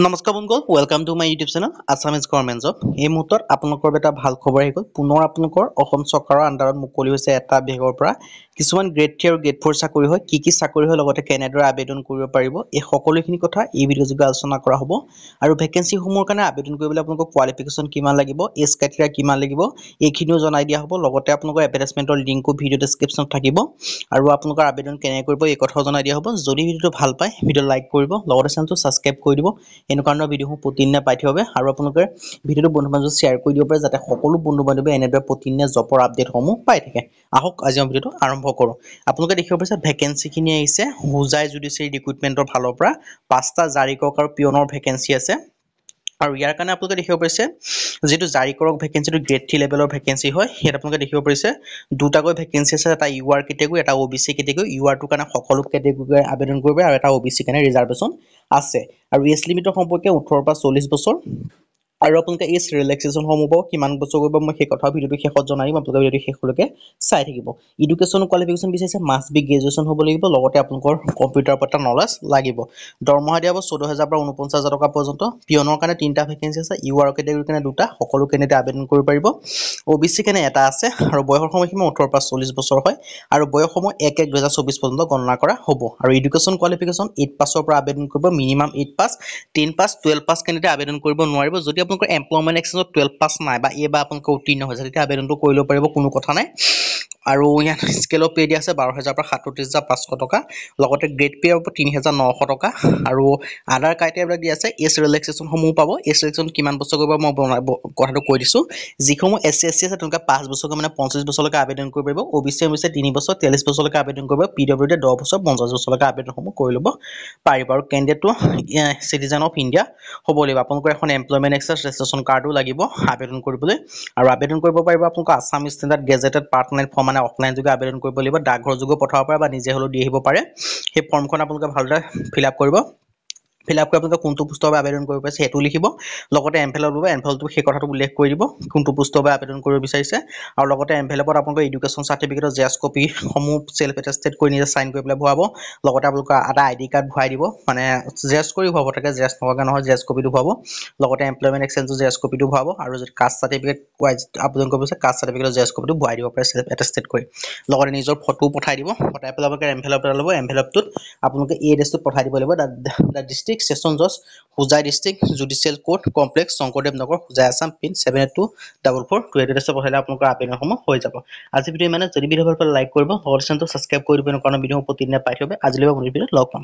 নমস্কাৰ বন্ধুসকল, welcome to my YouTube channel Assamese government job. এই মুহূৰ্তত আপোনালোকৰ এটা ভাল খবৰ আহি গ'ল। পুনৰ আপোনালোকৰ অসম চৰকাৰৰ আণ্ডাৰত মুকলি হৈছে এটা বিভাগৰ পৰা কিছুমান গ্ৰেড 3 আৰু গ্ৰেড 4 চাকৰি হয়। কি চাকৰি হয়, লগতে কেনেদৰে আবেদন কৰিব পাৰিব, এই সকলোখিনি কথা এই ভিডিঅ' যোগে আলোচনা কৰা হ'ব। আৰু ভেকেঞ্চিসমূহৰ কাৰণে আবেদন কৰিবলৈ আপোনালোকৰ কোৱালিফিকেশ্যন কিমান লাগিব, এজ ক্ৰাইটেৰিয়া কিমান লাগিব, এইখিনিও জনাই দিয়া হ'ব। লগতে আপোনালোকৰ এডভাৰটাইজমেণ্টৰ লিংকো ভিডিঅ' ডেছক্ৰিপশ্যনত থাকিব। আৰু আপোনালোকৰ আবেদন কেনেকৈ কৰিব এই কথাও জনাই দিয়া হ'ব। যদি ভিডিঅ'টো ভাল পায়, ভিডিঅ' লাইক কৰিব, লগতে চেনেলটো ছাবস্ক্ৰাইব কৰি দিব। এনেকুৱা ধৰণৰ ভিডিঅ'সমূহ প্ৰতিদিনে পাই থাকিব আৰু আপোনালোকে ভিডিঅ'টো বন্ধু বান্ধৱক শ্বেয়াৰ কৰি দিব পাৰে, যাতে সকলো বন্ধু বান্ধৱে এনেদৰে প্ৰতিদিনে জবৰ আপডেটসমূহ পাই থাকে। আহক আজি আমি ভিডিঅ'টো আৰম্ভ কৰোঁ। আপোনালোকে দেখিব পাৰিছে ভেকেঞ্চিখিনি আহিছে হোজাই জুডিচিয়াৰী ৰিক্ৰুটমেণ্টৰ ফালৰ পৰা 5টা জাৰি কৰক আৰু পিয়নৰ ভেকেঞ্চি আছে। আৰু ইয়াৰ কাৰণে আপোনালোকে দেখিব পাৰিছে যিটো জাৰি কৰক ভেকেঞ্চিটো গ্ৰেড 3 লেভেলৰ ভেকেঞ্চি হয়। ইয়াত আপোনালোকে দেখিব পাৰিছে দুটাকৈ ভেকেঞ্চি আছে, এটা ইউ আৰ কেটেগৰী, এটা অ' বি চি কেটেগৰী। ইউ আৰটোৰ কাৰণে সকলো কেটেগৰীৰ আবেদন কৰিব আৰু এটা অ' বি চি কাৰণে ৰিজাৰ্ভেশ্যন আছে। আৰু এজ লিমিটৰ সম্পৰ্কে 18 পৰা 40 বছৰ। আৰু আপোনালোকে এই ৰিলেক্সেশ্যনসমূহ কিমান বছৰ কৰিব মই সেই কথা ভিডিঅ'টো শেষত জনাই দিম। আপোনালোকে ভিডিঅ'টো শেষলৈকে চাই থাকিব। এডুকেশ্যন কোৱালিফিকেশ্যন বিচাৰিছে মাষ্ট বি গ্ৰেজুৱেশ্যন হ'ব লাগিব, লগতে আপোনালোকৰ কম্পিউটাৰৰ ওপৰত নলেজ লাগিব। দৰমহা দিয়া হ'ব 14,000 পৰা 49,000 টকা পৰ্যন্ত। পিয়নৰ কাৰণে 3টা ভেকেঞ্চি আছে, ইউ আৰ কেটেগৰীৰ কাৰণে 2টা, সকলো কেণ্ডিডেটে আবেদন কৰিব পাৰিব। অ' বি চি কাৰণে এটা আছে। আৰু বয়সৰ সময়সীমা 18 পৰা 40 বছৰ হয়। আৰু বয়স সময় 1/1/2024 পৰ্যন্ত গণনা কৰা হ'ব। আৰু এডুকেশ্যন কোৱালিফিকেশ্যন 8 পাছৰ পৰা আবেদন কৰিব, মিনিমাম 8 পাছ, 10 পাছ, 12 পাছ কেণ্ডিডেটে আবেদন কৰিব নোৱাৰিব। যদি আপোনালোকৰ এমপ্লয়মেণ্ট এক্সচেঞ্জত 12 পাছ নাই বা এইবাৰ আপোনালোকে উত্তীৰ্ণ হৈছে, তেতিয়া আবেদনটো কৰি ল'ব পাৰিব, কোনো কথা নাই। আৰু ইয়াত স্কেল অফ পে দিয়া আছে 12,000 পৰা 37,500 টকা, লগতে গ্ৰেড পে হ'ব 3,900 টকা। আৰু আদাৰ ক্ৰাইটেৰিয়াবিলাক দিয়া আছে। এজ ৰিলেক্সেশ্যনসমূহ পাব। এজ ৰিলেক্সেশ্যন কিমান বছৰ কৰিব মই কথাটো কৈ দিছোঁ। যিসমূহ SC SC আছে তেওঁলোকে 5 বছৰকৈ মানে 25 বছৰলৈকে আবেদন কৰিব পাৰিব। অ' বি চি 3 বছৰ 43 বছৰলৈকে আবেদন কৰিব। PWD 10 বছৰ 50 বছৰলৈকে আবেদনসমূহ কৰি ল'ব পাৰিব। আৰু কেণ্ডিডেটটো চিটিজেন অফ ইণ্ডিয়া হ'ব লাগিব। আপোনালোকৰ এখন এমপ্লয়মেণ্ট এক্সেঞ্জ ৰেজিষ্ট্ৰেশ্যন কাৰ্ডো লাগিব আবেদন কৰিবলৈ। আৰু আবেদন কৰিব পাৰিব আপোনালোকৰ Assam standard gazetted partner form, মানে অফলাইন যোগে আবেদন কৰিব লাগিব। ডাকঘৰ যোগে পঠাব পাৰে বা নিজে হ'লেও দি আহিব পাৰে। সেই ফৰ্মখন আপোনালোকে ভালদৰে ফিল আপ কৰিব। ফিল আপ কৰি আপোনালোকে কোনটো পোষ্টৰ বাবে আবেদন কৰিব পাৰিছে সেইটো লিখিব। লগতে এমভেলপ ল'ব, এমভেলপটো সেই কথাটো উল্লেখ কৰি দিব কোনটো পোষ্টৰ বাবে আবেদন কৰিব বিচাৰিছে। আৰু লগতে এমভেলপত আপোনালোকৰ এডুকেশ্যন চাৰ্টিফিকেটৰ জেৰক্স কপিসমূহ চেল্ফ এটেষ্টেড কৰি নিজে চাইন কৰি পেলাই ভৰাব। লগতে আপোনালোকৰ এটা ID কাৰ্ড ভৰাই দিব, মানে জেৰক্স কৰি ভৰাব, তাকে জেৰক্স নকৰাকৈ নহয়, জেৰক্স কপিটো ভৰাব। লগতে এমপ্লয়মেণ্ট এক্সচেঞ্জৰ জেৰক্স কপিটো ভৰাব। আৰু যদি কাষ্ট চাৰ্টিফিকেট আবেদন কৰিব বিচাৰে, কাষ্ট চাৰ্টিফিকেটৰ জেৰক্স কপিটো ভৰাই দিব পাৰে চেল্ফ এটেষ্টেড কৰি। লগতে নিজৰ ফটোও পঠাই দিব। পঠাই পেলাই আপোনালোকে এমভেলপ এটা ল'ব। এমভেলপটোত আপোনালোকে এই এড্ৰেছটোত পঠাই দিব লাগিব, দ্য ডিষ্ট্ৰিক্ট ছেছন জজ, Hojai district judicial court complex, Sankardev নগৰ, হোজাই আছাম, পিন 782442। এই এড্ৰেছত পঠালে আপোনালোকৰ আবেদনসমূহ হৈ যাব। আজি ভিডিঅ' মানে যদি ভিডিঅ' ভাল পালে লাইক কৰিব, লগতে চেনেলটো ছাবস্ক্ৰাইব কৰি দিব। এনেকুৱা ভিডিঅ' প্ৰতিদিনে পাই থাকিব। আজিলৈ ভিডিঅ'ত লগ পাম।